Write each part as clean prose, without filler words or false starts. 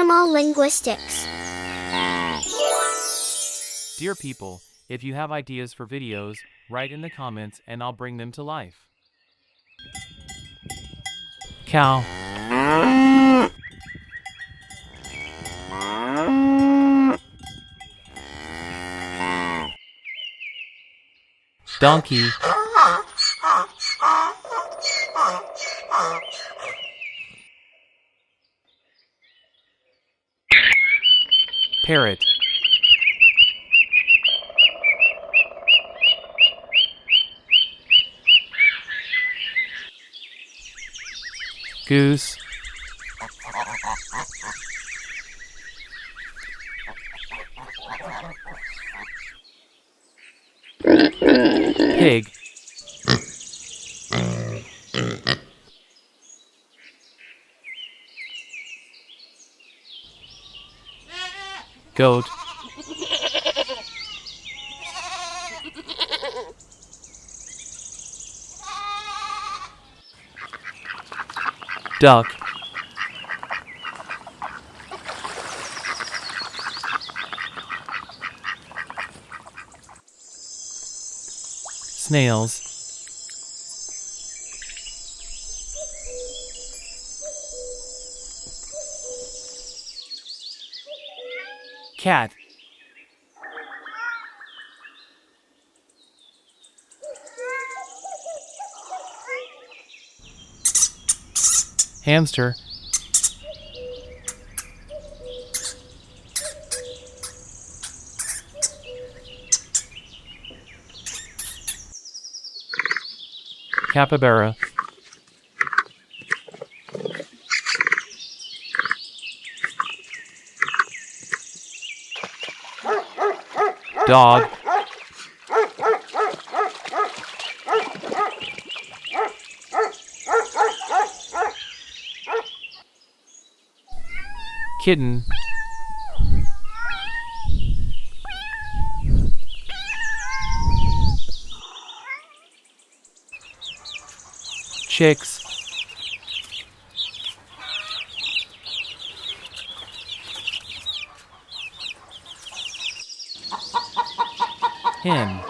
Animal linguistics. Dear people, if you have ideas for videos, write in the comments and I'll bring them to life. Cow. Donkey. Parrot. Goose. Pig. Goat. Duck. Snails. Cat. Hamster. Capybara. Dog. Kitten. Chicks. Hen.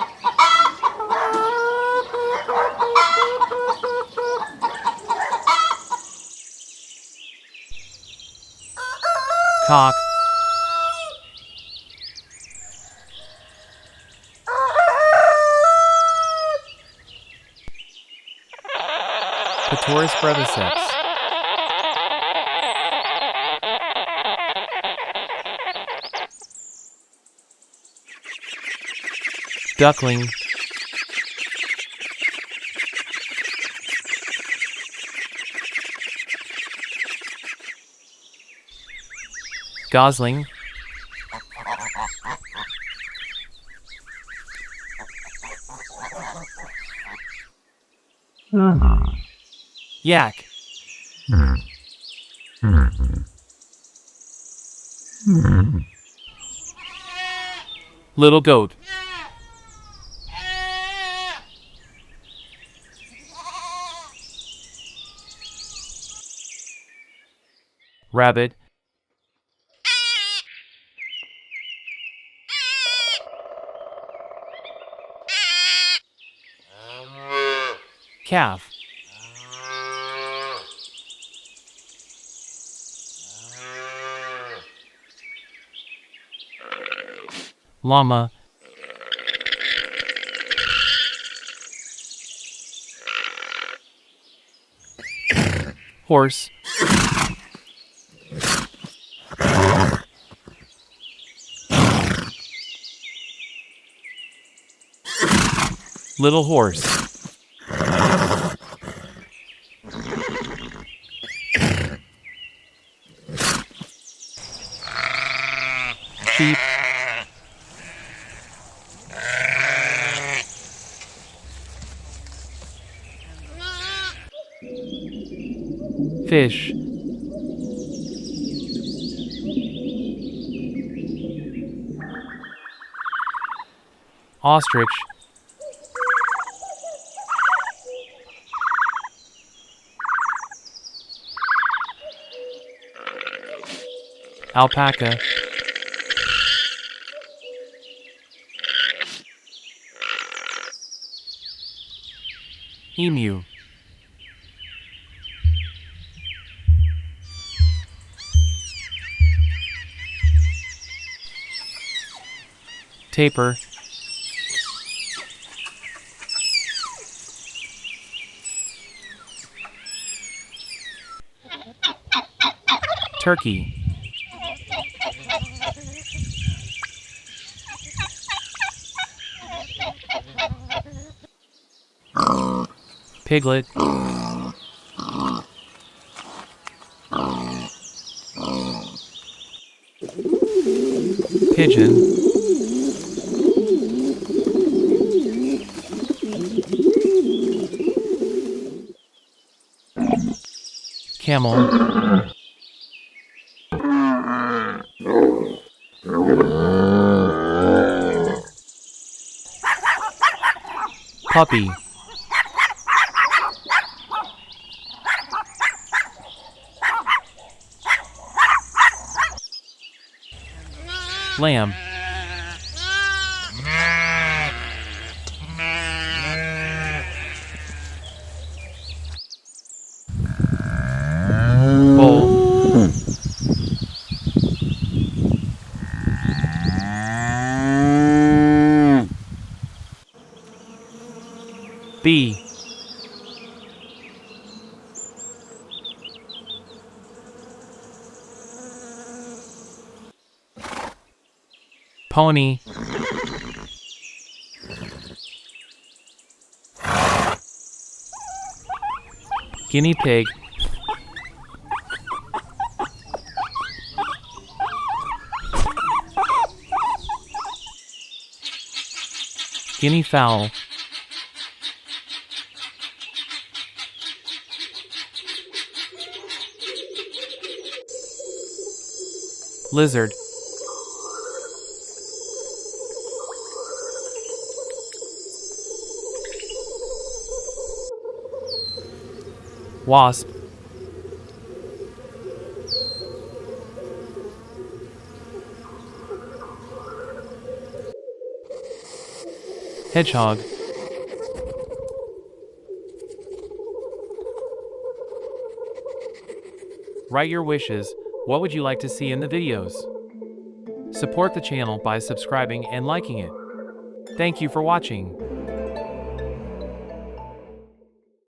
Cock. Petaurus breviceps. Duckling. Gosling. Yak. Little goat. Rabbit. Calf. Llama. Horse. Little horse. Sheep. Fish. Ostrich. alpaca, emu, tapir, turkey, piglet, pigeon, camel, puppy, lamb, bull, bee, pony, guinea pig, guinea fowl, lizard, wasp, hedgehog, write your wishes. What would you like to see in the videos? Support the channel by subscribing and liking it. Thank you for watching.